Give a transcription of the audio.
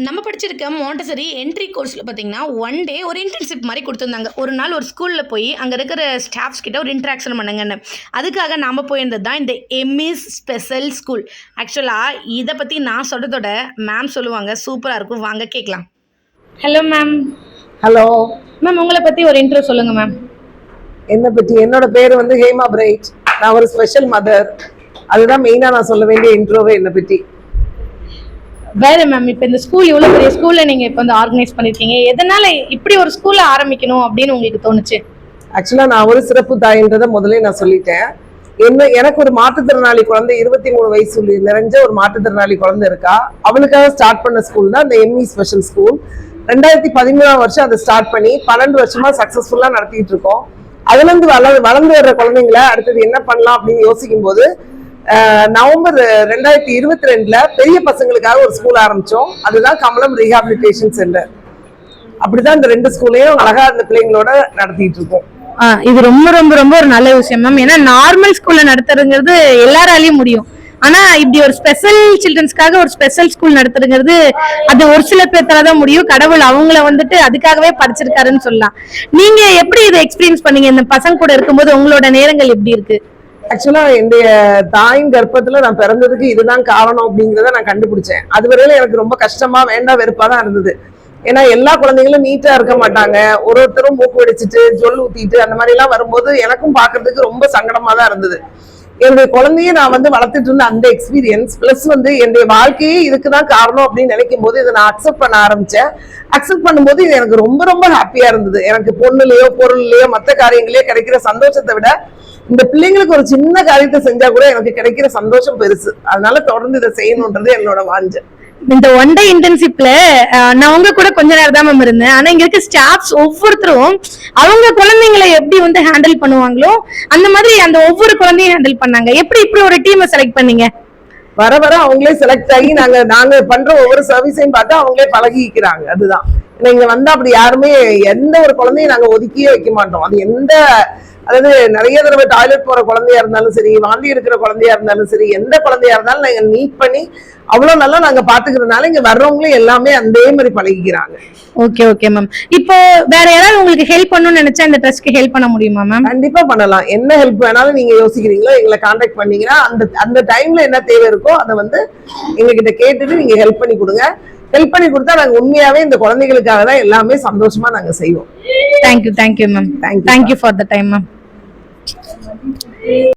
நம்ம படிச்சிருக்க Montessori entry கோர்ஸில் பார்த்தீங்கன்னா ஒன் டே ஒரு இன்டர்ன்ஷிப் மாதிரி கொடுத்துருந்தாங்க. ஒரு நாள் ஒரு ஸ்கூலில் போய் அங்கே இருக்கிற ஸ்டாஃப்ஸ் கிட்ட ஒரு இன்ட்ராக்ஷன் பண்ணுங்கன்னு. அதுக்காக நாம் போயிருந்தது தான் இந்த எம்இஸ் ஸ்பெஷல் ஸ்கூல். ஆக்சுவலாக இதை பற்றி நான் சொல்கிறதோட மேம் சொல்லுவாங்க, சூப்பராக இருக்கும், வாங்க கேட்கலாம். Hello ma'am. ஹலோ மேம், உங்களை பற்றி ஒரு இன்ட்ரோ சொல்லுங்கள் மேம். என்னை பற்றி என்னோட பேர் வந்து ஹேமா பிரைட். நான் ஒரு ஸ்பெஷல் மதர். அதுதான் மெயினாக நான் சொல்ல வேண்டிய இன்ட்ரோவே என்னை பற்றி. வேற மேம், இப்போ இந்த ஸ்கூல் இவ்வளோ பெரிய ஸ்கூல்ல நீங்க இப்போ வந்து ஆர்கனைஸ் பண்ணிருக்கீங்க, எதனால இப்படி ஒரு ஸ்கூல்ல ஆரம்பிக்கணும் அப்படின்னு உங்களுக்கு தோணுச்சு? ஆக்சுவலாக நான் ஒரு சிறப்பு தாயின்றதை முதல்ல நான் சொல்லிட்டேன். எனக்கு ஒரு மாற்றுத்திறனாளி குழந்தை 23 வயசு நிறைஞ்ச ஒரு மாற்றுத்திறனாளி குழந்தை இருக்கா. அவளுக்காக ஸ்டார்ட் பண்ண ஸ்கூல் தான் இந்த எம்இ ஸ்பெஷல் ஸ்கூல். 2013 வருஷம் அதை ஸ்டார்ட் பண்ணி 12 வருஷமா சக்சஸ்ஃபுல்லா நடத்திட்டு இருக்கோம். அதுல இருந்து வளர்ந்து வர்ற குழந்தைங்களை அடுத்தது என்ன பண்ணலாம் அப்படின்னு யோசிக்கும் போது நவம்பர் 2022 பெரிய பசங்களுக்காக ஒரு ஸ்கூல் ஆரம்பிச்சோம். அதுதான் கமலம் ரீஹாபிலிட்டேஷன் சென்டர். அப்படிதான் இந்த 2 ஸ்கூலையும் அழகா இந்த பிள்ளைங்களோட நடத்திட்டு இருக்கோம். இது ரொம்ப ரொம்ப ரொம்ப ஒரு நல்ல விஷயம் மேம். ஏன்னா நார்மல் ஸ்கூல்ல நடத்துறதுங்கிறது எல்லாராலையும் முடியும். ஆனா இப்படி ஒரு ஸ்பெஷல் சில்ட்ரன்ஸ்க்காக ஒரு ஸ்பெஷல் ஸ்கூல் நடத்துறதுங்கிறது அது ஒரு சில பேர்த்தாலதான் முடியும். கடவுள் அவங்கள வந்துட்டு அதுக்காகவே படிச்சிருக்காருன்னு சொல்லலாம். நீங்க எப்படி இதை எக்ஸ்பீரியன்ஸ் பண்ணீங்க? இந்த பசங்க கூட இருக்கும்போது உங்களோட நேரங்கள் எப்படி இருக்கு? ஆக்சுவலா என்னுடைய தாயின் கர்ப்பத்துல நான் பிறந்ததுக்கு இதுதான் காரணம் அப்படிங்கிறத நான் கண்டுபிடிச்சேன். அது வரையில எனக்கு ரொம்ப கஷ்டமா வேண்டாம் வெறுப்பா தான் இருந்தது. ஏன்னா எல்லா குழந்தைங்களும் நீட்டா இருக்க மாட்டாங்க. ஒருத்தரும் மூக்கு வெடிச்சிட்டு ஜொல் ஊத்திட்டு அந்த மாதிரி எல்லாம் வரும்போது எனக்கும் பாக்குறதுக்கு ரொம்ப சங்கடமா தான் இருந்தது. என்னுடைய குழந்தைய நான் வந்து வளர்த்துட்டு இருந்த அந்த எக்ஸ்பீரியன்ஸ் பிளஸ் வந்து என்னுடைய வாழ்க்கையே இதுக்குதான் காரணம் அப்படின்னு நினைக்கும் போது இதை நான் அக்செப்ட் பண்ண ஆரம்பிச்சேன். அக்செப்ட் பண்ணும்போது இது எனக்கு ரொம்ப ரொம்ப ஹாப்பியா இருந்தது. எனக்கு பொண்ணுலயோ பொருள்லயோ மற்ற காரியங்களே கிடைக்கிற சந்தோஷத்தை விட இந்த பிள்ளைங்களுக்கு ஒரு சின்ன காரியத்தை செஞ்சா கூட எனக்கு கிடைக்கிற சந்தோஷம் பெருசு. அதனால தொடர்ந்து இதை செய்யணும்ன்றது என்னோட வாஞ்சை. இந்த ஒன் டே இன்டர்ன்ஷிப்ல நான் உங்க கூட கொஞ்ச நேரம் தான் மேம் இருந்தேன். ஆனா இங்க இருக்க ஸ்டாஃப்ஸ் ஒவ்வொருத்தரும் அவங்க குழந்தைங்களை எப்படி வந்து ஹேண்டில் பண்ணுவாங்களோ அந்த மாதிரி அந்த ஒவ்வொரு குழந்தையும் ஹேண்டில் பண்ணாங்க. எப்படி இப்படி ஒரு டீமை செலக்ட் பண்ணீங்க? வர வர அவங்களே செலக்ட் ஆகி நாங்க பண்ற ஒவ்வொரு சர்வீஸையும் பார்த்து அவங்களே பழகிக்கிறாங்க. அதுதான் இங்க வந்தா அப்படி யாருமே எந்த ஒரு குழந்தையும் நாங்க ஒதுக்கியே வைக்க மாட்டோம். அது அதாவது நிறைய தடவை டாய்லெட் போற குழந்தையா இருந்தாலும் சரி, வாந்தி இருக்கிற குழந்தையா இருந்தாலும் சரி, எந்த குழந்தையா இருந்தாலும் நாங்க நீட் பண்ணி அவ்வளவு நல்லா நாங்க பாத்துக்கிறதுனால இங்க வர்றவங்களும் எல்லாமே அதே மாதிரி பழகிக்கிறாங்க. Okay okay ma'am. இப்போ வேற யாராவது உங்களுக்கு ஹெல்ப் பண்ணணும்னு நினைச்சா இந்த ட்ரஸ்ட்க்கு ஹெல்ப் பண்ண முடியுமா மேம்? கண்டிப்பா பண்ணலாம். என்ன ஹெல்ப் வேணாலும் நீங்க யோசிக்கிறீங்களோ எங்களை கான்டாக்ட் பண்ணீங்கன்னா அந்த டைம்ல என்ன தேவை இருக்கோ அதை வந்து எங்க கிட்ட கேட்டுட்டு நீங்க ஹெல்ப் பண்ணி கொடுங்க. ஹெல்ப் பண்ணி கொடுத்தா நாங்க உண்மையாவே இந்த குழந்தைகளுக்காக தான் எல்லாமே சந்தோஷமா நாங்க செய்வோம். Thank you ma'am. Thank you for the time ma'am.